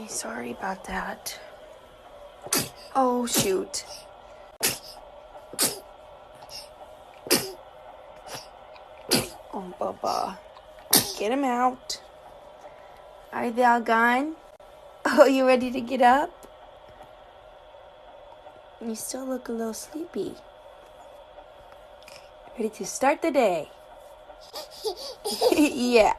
Okay, sorry about that. Oh, shoot. Oh, Bubba. Get him out. Are they all gone? Oh, you ready to get up? You still look a little sleepy. Ready to start the day? Yeah.